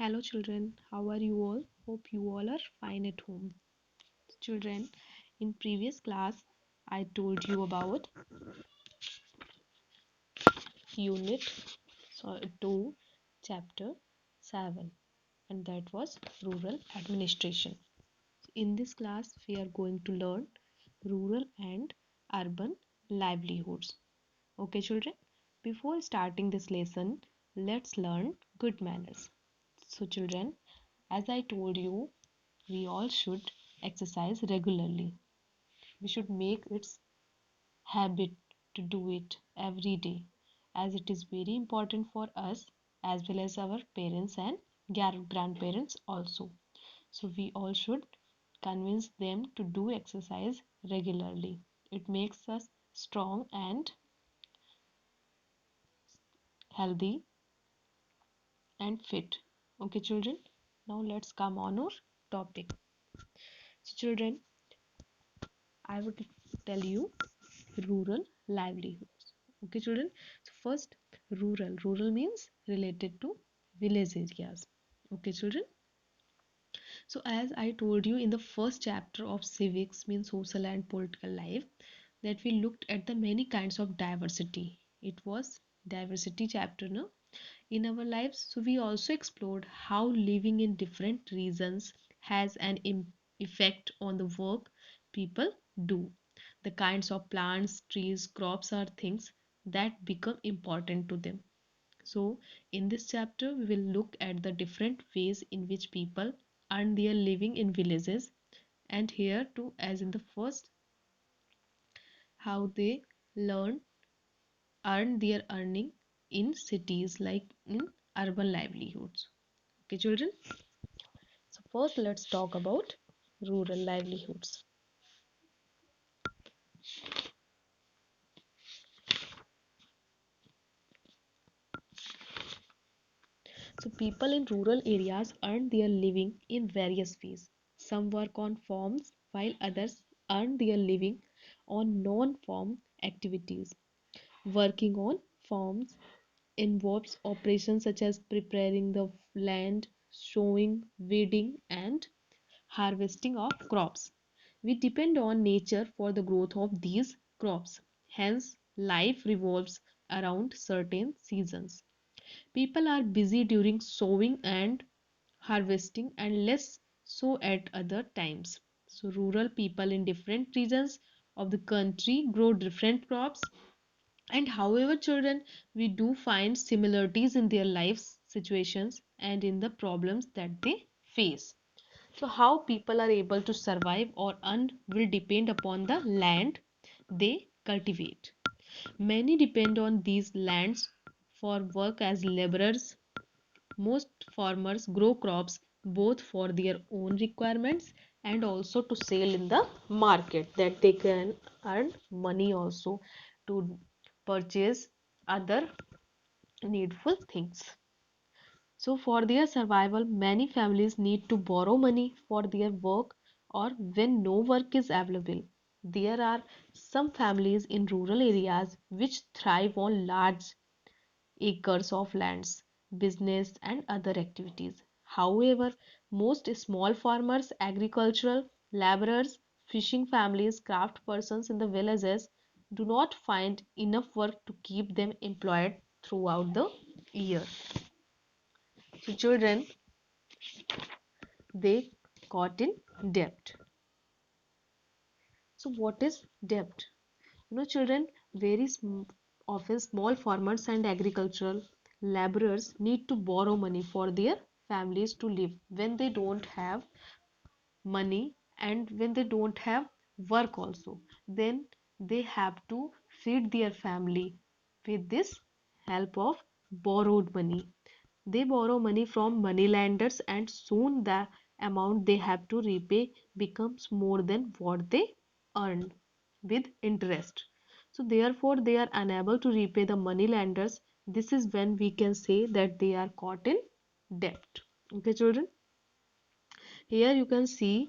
Hello children, how are you all? Hope you all are fine at home. Children, in previous class I told you about unit 2 chapter 7 and that was rural administration. In this class we are going to learn rural and urban livelihoods. Okay children, before starting this lesson, let's learn good manners. So children, as I told you, we all should exercise regularly. We should make it habit to do it every day as it is very important for us as well as our parents and grandparents also. So we all should convince them to do exercise regularly. It makes us strong and healthy and fit. Okay children, now let's come on our topic. So children, I would tell you rural livelihoods. Okay children, so first rural means related to village areas. Okay children, so as I told you in the first chapter of civics means social and political life, that we looked at the many kinds of diversity. It was diversity chapter, no, in our lives. So we also explored how living in different regions has an effect on the work people do. The kinds of plants, trees, crops are things that become important to them. So in this chapter we will look at the different ways in which people earn their living in villages, and here too, as in the first, how they learn earn their earning in cities like in urban livelihoods. Okay children, so first let's talk about rural livelihoods. So people in rural areas earn their living in various ways. Some work on farms while others earn their living on non-farm activities. Working on farms involves operations such as preparing the land, sowing, weeding, and harvesting of crops. We depend on nature for the growth of these crops. Hence, life revolves around certain seasons. People are busy during sowing and harvesting and less so at other times. So, rural people in different regions of the country grow different crops, and however children, we do find similarities in their lives situations and in the problems that they face. So how people are able to survive or earn will depend upon the land they cultivate. Many depend on these lands for work as laborers. Most farmers grow crops both for their own requirements and also to sell in the market, that they can earn money also to purchase other needful things. So for their survival, many families need to borrow money for their work or when no work is available. There are some families in rural areas which thrive on large acres of lands, business and other activities. However, most small farmers, agricultural laborers, fishing families, craft persons in the villages do not find enough work to keep them employed throughout the year. So children, they caught in debt. So what is debt? Children, very often small farmers and agricultural laborers need to borrow money for their families to live when they don't have money and when they don't have work also. Then they have to feed their family with this help of borrowed money. They borrow money from moneylenders and soon the amount they have to repay becomes more than what they earn with interest. So therefore they are unable to repay the moneylenders. This is when we can say that they are caught in debt. Okay children. Here you can see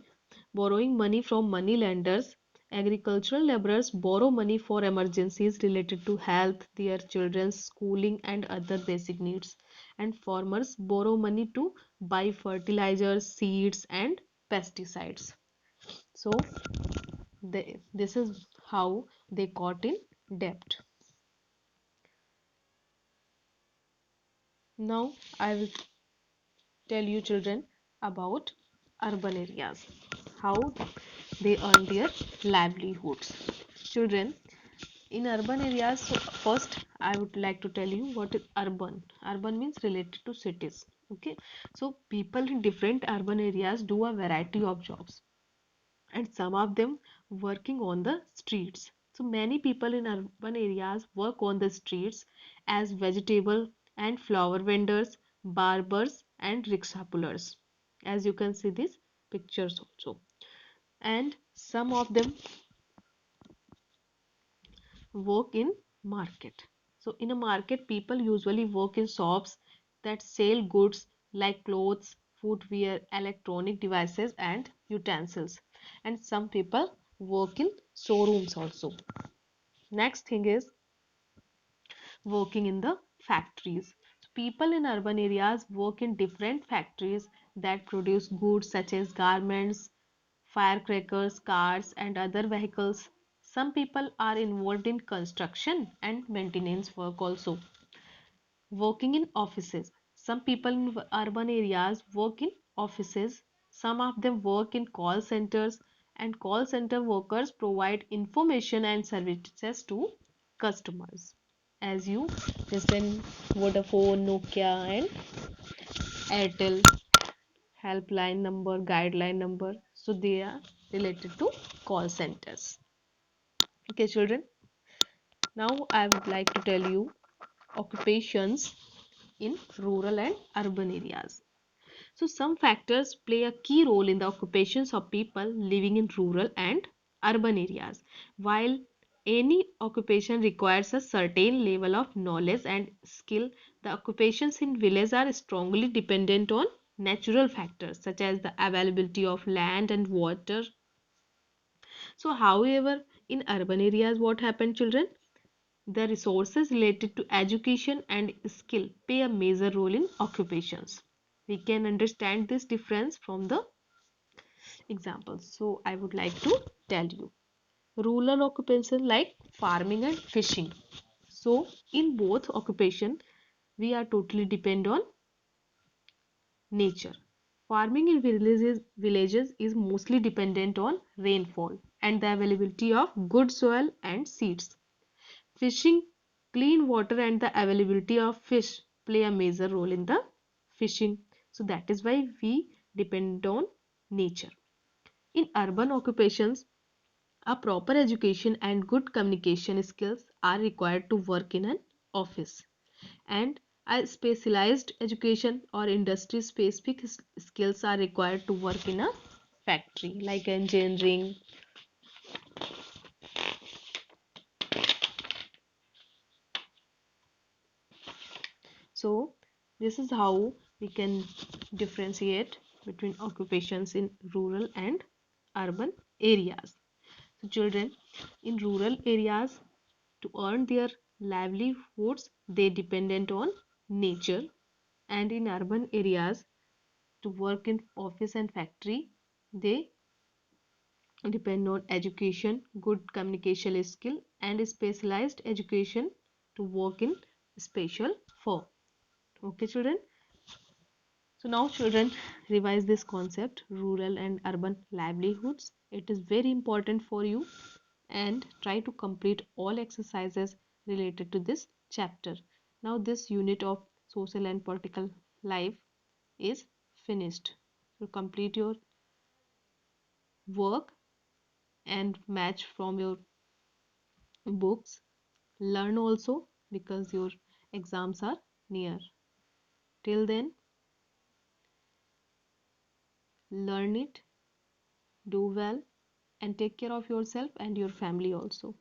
borrowing money from money lenders. Agricultural laborers borrow money for emergencies related to health, their children's schooling and other basic needs. and farmers borrow money to buy fertilizers, seeds, and pesticides. So this is how they got in debt. Now I will tell you children about urban areas, how they earn their livelihoods. Children, in urban areas, so first I would like to tell you what is urban. Urban means related to cities. Okay, so people in different urban areas do a variety of jobs, and some of them working on the streets. So many people in urban areas work on the streets as vegetable and flower vendors, barbers, and rickshaw pullers. As you can see these pictures also. And some of them work in market. So in a market, people usually work in shops that sell goods like clothes, footwear, electronic devices, and utensils. And some people work in showrooms also. Next thing is working in the factories. People in urban areas work in different factories that produce goods such as garments, firecrackers, cars, and other vehicles. Some people are involved in construction and maintenance work also. Working in offices. Some people in urban areas work in offices. Some of them work in call centers, and call center workers provide information and services to customers. As you listen, Vodafone, Nokia, and Airtel helpline number, guideline number. So they are related to call centers. Okay, children. Now I would like to tell you occupations in rural and urban areas. So some factors play a key role in the occupations of people living in rural and urban areas. While any occupation requires a certain level of knowledge and skill, the occupations in villages are strongly dependent on natural factors such as the availability of land and water. So however, in urban areas, what happened, children? The resources related to education and skill play a major role in occupations. We can understand this difference from the examples. So I would like to tell you. Rural occupations like farming and fishing. So in both occupation, we are totally depend on nature. Farming in villages is mostly dependent on rainfall and the availability of good soil and seeds. Fishing, clean water and the availability of fish play a major role in the fishing. So that is why we depend on nature. In urban occupations, a proper education and good communication skills are required to work in an office. And a specialized education or industry specific skills are required to work in a factory like engineering. So this is how we can differentiate between occupations in rural and urban areas. So children in rural areas, to earn their livelihoods, they dependent on nature, and in urban areas to work in office and factory, they depend on education, good communication skill, and specialized education to work in special firm. Okay, children. So now children, revise this concept, rural and urban livelihoods. It is very important for you, and try to complete all exercises related to this chapter. Now this unit of social and political life is finished. So complete your work and match from your books. Learn also because your exams are near. Till then, learn it, do well, and take care of yourself and your family also.